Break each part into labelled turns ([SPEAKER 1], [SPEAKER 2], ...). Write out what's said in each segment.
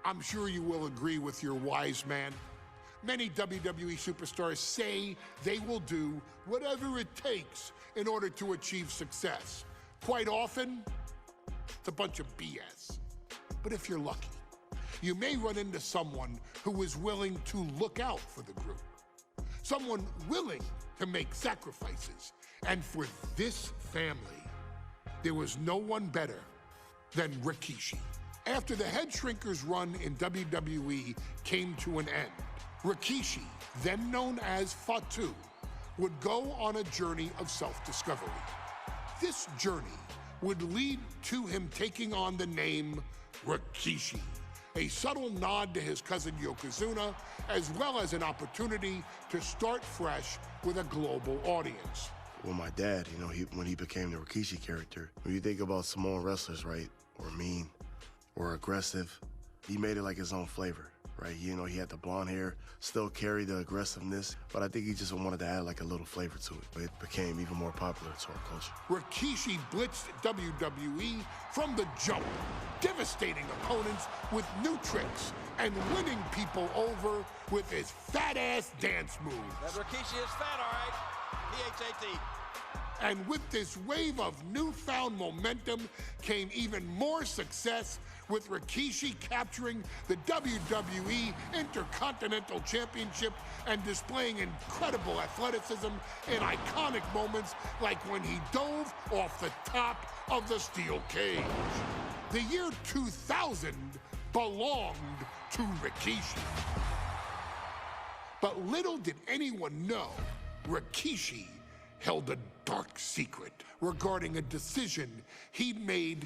[SPEAKER 1] I'm sure you will agree with your wise man. Many WWE superstars say they will do whatever it takes in order to achieve success. Quite often, it's a bunch of BS. But if you're lucky, you may run into someone who is willing to look out for the group. Someone willing to make sacrifices. And for this family, there was no one better than Rikishi. After the Head Shrinkers run in WWE came to an end, Rikishi, then known as Fatu, would go on a journey of self-discovery. This journey would lead to him taking on the name Rikishi, a subtle nod to his cousin Yokozuna, as well as an opportunity to start fresh with a global audience.
[SPEAKER 2] Well, my dad, when he became the Rikishi character, when you think about Samoan wrestlers, right, or mean, or aggressive, he made it like his own flavor, right? He had the blonde hair, still carried the aggressiveness, but I think he just wanted to add like a little flavor to it. But it became even more popular to our culture.
[SPEAKER 1] Rikishi blitzed WWE from the jump, devastating opponents with new tricks and winning people over with his fat-ass dance moves.
[SPEAKER 3] That Rikishi is fat, all right. P-H-A-T.
[SPEAKER 1] And with this wave of newfound momentum came even more success, with Rikishi capturing the WWE Intercontinental Championship and displaying incredible athleticism in iconic moments like when he dove off the top of the steel cage. The year 2000 belonged to Rikishi. But little did anyone know, Rikishi held a dark secret regarding a decision he'd made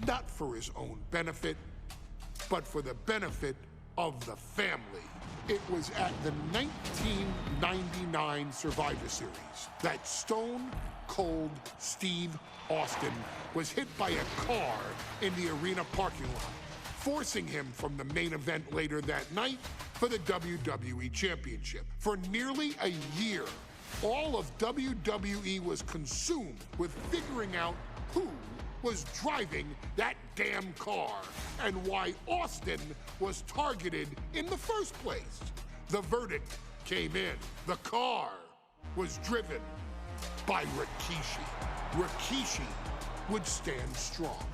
[SPEAKER 1] not for his own benefit, but for the benefit of the family. It was at the 1999 Survivor Series that Stone Cold Steve Austin was hit by a car in the arena parking lot, forcing him from the main event later that night for the WWE Championship. For nearly a year, all of WWE was consumed with figuring out who was driving that damn car and why Austin was targeted in the first place. The verdict came in. The car was driven by Rikishi. Rikishi would stand strong.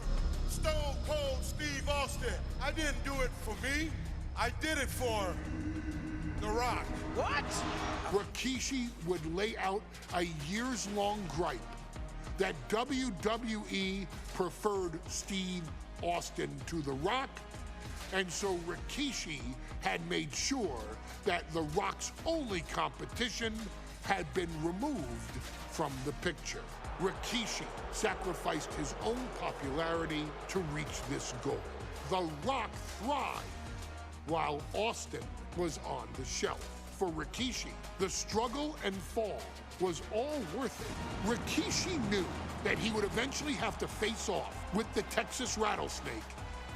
[SPEAKER 4] Stone Cold Steve Austin. I didn't do it for me. I did it for The Rock.
[SPEAKER 3] What?
[SPEAKER 1] Rikishi would lay out a years-long gripe that WWE preferred Steve Austin to The Rock, and so Rikishi had made sure that The Rock's only competition had been removed from the picture. Rikishi sacrificed his own popularity to reach this goal. The Rock thrived while Austin was on the shelf. For Rikishi, the struggle and fall was all worth it. Rikishi knew that he would eventually have to face off with the Texas Rattlesnake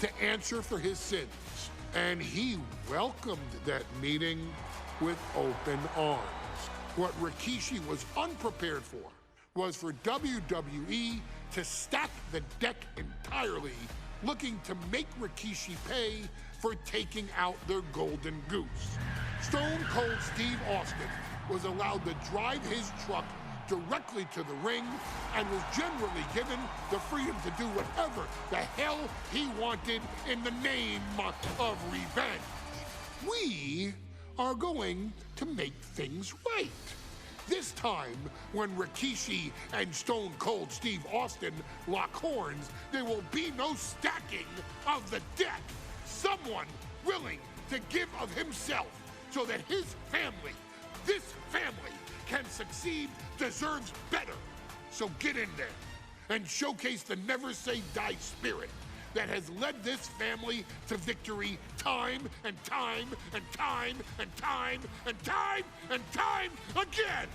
[SPEAKER 1] to answer for his sins. And he welcomed that meeting with open arms. What Rikishi was unprepared for was for WWE to stack the deck entirely, looking to make Rikishi pay for taking out their golden goose. Stone Cold Steve Austin was allowed to drive his truck directly to the ring and was generally given the freedom to do whatever the hell he wanted in the name of revenge. We are going to make things right. This time, when Rikishi and Stone Cold Steve Austin lock horns, there will be no stacking of the deck. Someone willing to give of himself so that his family, this family, can succeed, deserves better. So get in there and showcase the never say die spirit that has led this family to victory time and time and time and time and time and time again.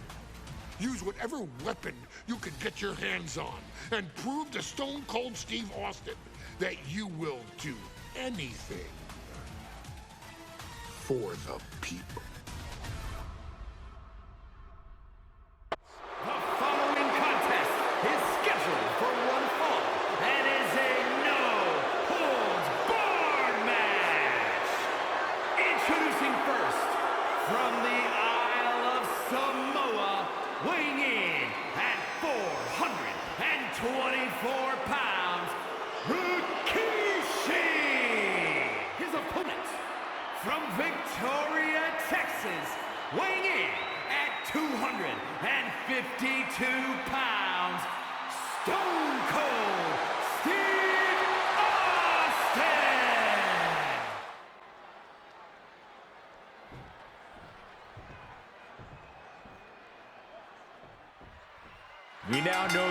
[SPEAKER 1] Use whatever weapon you can get your hands on and prove to Stone Cold Steve Austin that you will do anything for the people.
[SPEAKER 5] The following contest is scheduled for one fall and is a no-holds-barred match.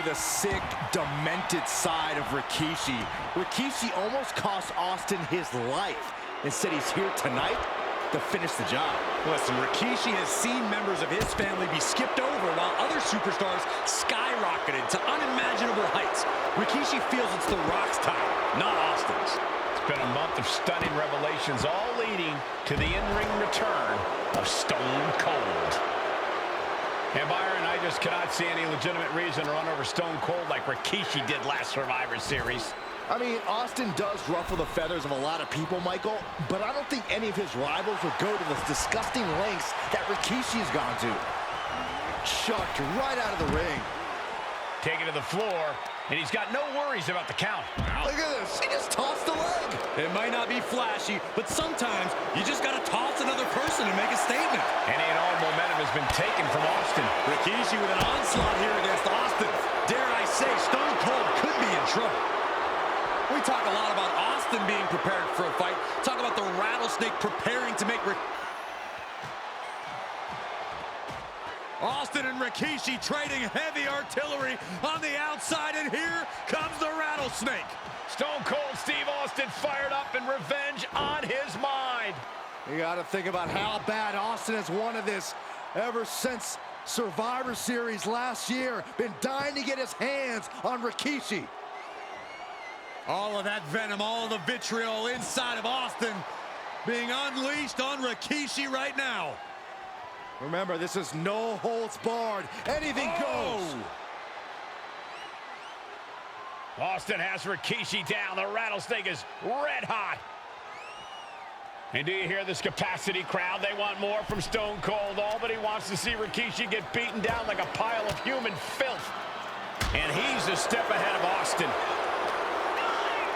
[SPEAKER 6] the sick, demented side of Rikishi. Rikishi almost cost Austin his life. Instead, he's here tonight to finish the job.
[SPEAKER 5] Listen, Rikishi has seen members of his family be skipped over while other superstars skyrocketed to unimaginable heights. Rikishi feels it's The Rock's time, not Austin's.
[SPEAKER 7] It's been a month of stunning revelations, all leading to the in-ring return of Stone Cold. And Byron, I just cannot see any legitimate reason to run over Stone Cold like Rikishi did last Survivor Series.
[SPEAKER 6] I mean, Austin does ruffle the feathers of a lot of people, Michael, but I don't think any of his rivals would go to the disgusting lengths that Rikishi's gone to. Chucked right out of the ring.
[SPEAKER 7] Taken to the floor, and he's got no worries about the count.
[SPEAKER 6] Look at this. He just tossed the leg.
[SPEAKER 5] It might not be flashy, but sometimes you just got to toss another person to make a statement.
[SPEAKER 7] Any and all momentum has been taken from Austin.
[SPEAKER 5] Rikishi with an onslaught here against Austin. Dare I say, Stone Cold could be in trouble. We talk a lot about Austin being prepared for a fight. Talk about the Rattlesnake preparing to make Austin and Rikishi trading heavy artillery on the outside, and here comes the Rattlesnake.
[SPEAKER 7] Stone Cold Steve Austin fired up and revenge on his mind.
[SPEAKER 6] You got to think about how bad Austin has wanted this ever since Survivor Series last year. Been dying to get his hands on Rikishi.
[SPEAKER 5] All of that venom, all of the vitriol inside of Austin being unleashed on Rikishi right now.
[SPEAKER 6] Remember, this is no holds barred. Anything goes.
[SPEAKER 7] Austin has Rikishi down. The Rattlesnake is red hot. And do you hear this capacity crowd? They want more from Stone Cold. All but he wants to see Rikishi get beaten down like a pile of human filth. And he's a step ahead of Austin.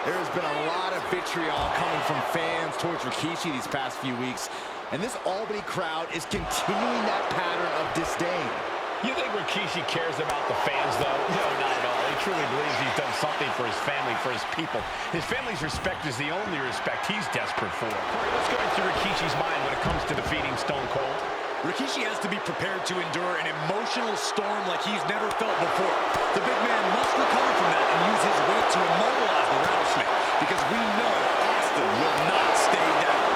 [SPEAKER 6] There's been a lot of vitriol coming from fans towards Rikishi these past few weeks, and this Albany crowd is continuing that pattern of disdain.
[SPEAKER 7] You think Rikishi cares about the fans, though? No, not at all. He truly believes he's done something for his family, for his people. His family's respect is the only respect he's desperate for. Corey, let's go into Rikishi's mind when it comes to defeating Stone Cold.
[SPEAKER 5] Rikishi has to be prepared to endure an emotional storm like he's never felt before. The big man must recover from that and use his weight to immobilize the Rattlesnake, because we know Austin will not stay down.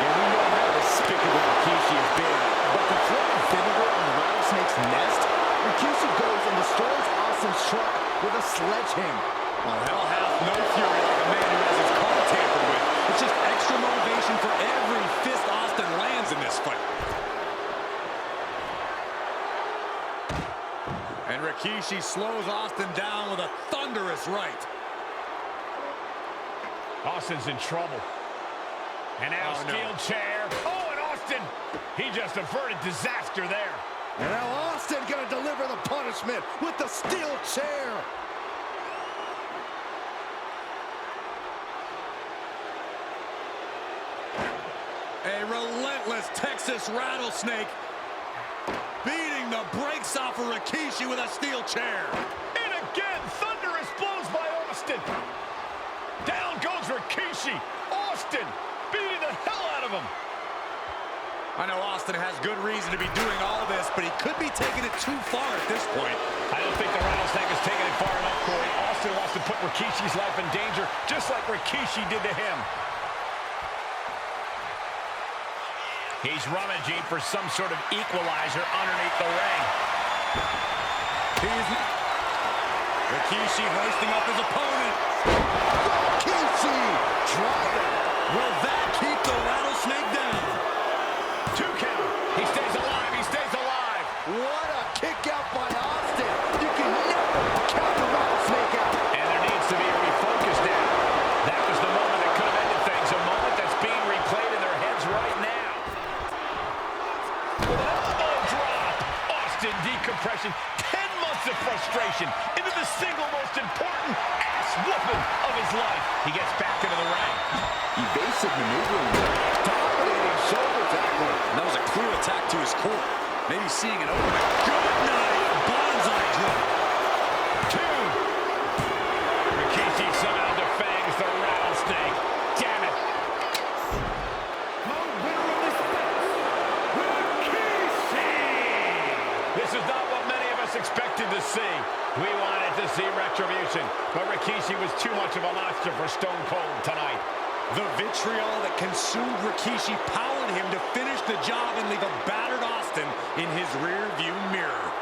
[SPEAKER 6] And we know how despicable Rikishi has been, but to throw vinegar on the Rattlesnake's nest, Rikishi goes and destroys Austin's truck with a sledgehammer.
[SPEAKER 5] Well, hell hath no fury like a man who has his car tampered with. It's just extra motivation for every fist Austin lands in this fight. And Rikishi slows Austin down with a thunderous right.
[SPEAKER 7] Austin's in trouble. And now steel chair. Oh, and Austin, he just averted disaster there.
[SPEAKER 6] And now Austin gonna deliver the punishment with the steel chair.
[SPEAKER 5] A relentless Texas Rattlesnake beating the brakes off of Rikishi with a steel chair.
[SPEAKER 7] And again, thunderous blows by Austin. Down goes Rikishi. Austin beating the hell out of him.
[SPEAKER 5] I know Austin has good reason to be doing all this, but he could be taking it too far at this point.
[SPEAKER 7] I don't think the Rattlesnake is taking it far enough, Corey. Austin wants to put Rikishi's life in danger, just like Rikishi did to him. He's rummaging for some sort of equalizer underneath the ring.
[SPEAKER 5] Rikishi hoisting up his opponent.
[SPEAKER 6] Rikishi driving.
[SPEAKER 5] Will that keep the Rattlesnake down?
[SPEAKER 7] 2 count. He stays alive. He stays alive.
[SPEAKER 6] What a kick out by Austin. You can never count the Rattlesnake out.
[SPEAKER 7] And there needs to be a refocus now. That was the moment that could have ended things. A moment that's being replayed in their heads right now. With an elbow drop. Austin decompression. 10 months of frustration into the single most important ass whooping of his life. He gets back into the ring.
[SPEAKER 6] Evasive maneuvering there. Dominating shoulder tackle.
[SPEAKER 5] And that was a clear attack to his core. Maybe seeing an opening. Good night. Bonsai drop.
[SPEAKER 7] 2. Rikishi somehow defangs the Rattlesnake. Damn it.
[SPEAKER 5] The winner of this match, Rikishi!
[SPEAKER 7] This is not what many of us expected to see. retribution, but Rikishi was too much of a monster for Stone Cold tonight.
[SPEAKER 5] The vitriol that consumed Rikishi powered him to finish the job and leave a battered Austin in his rear-view mirror.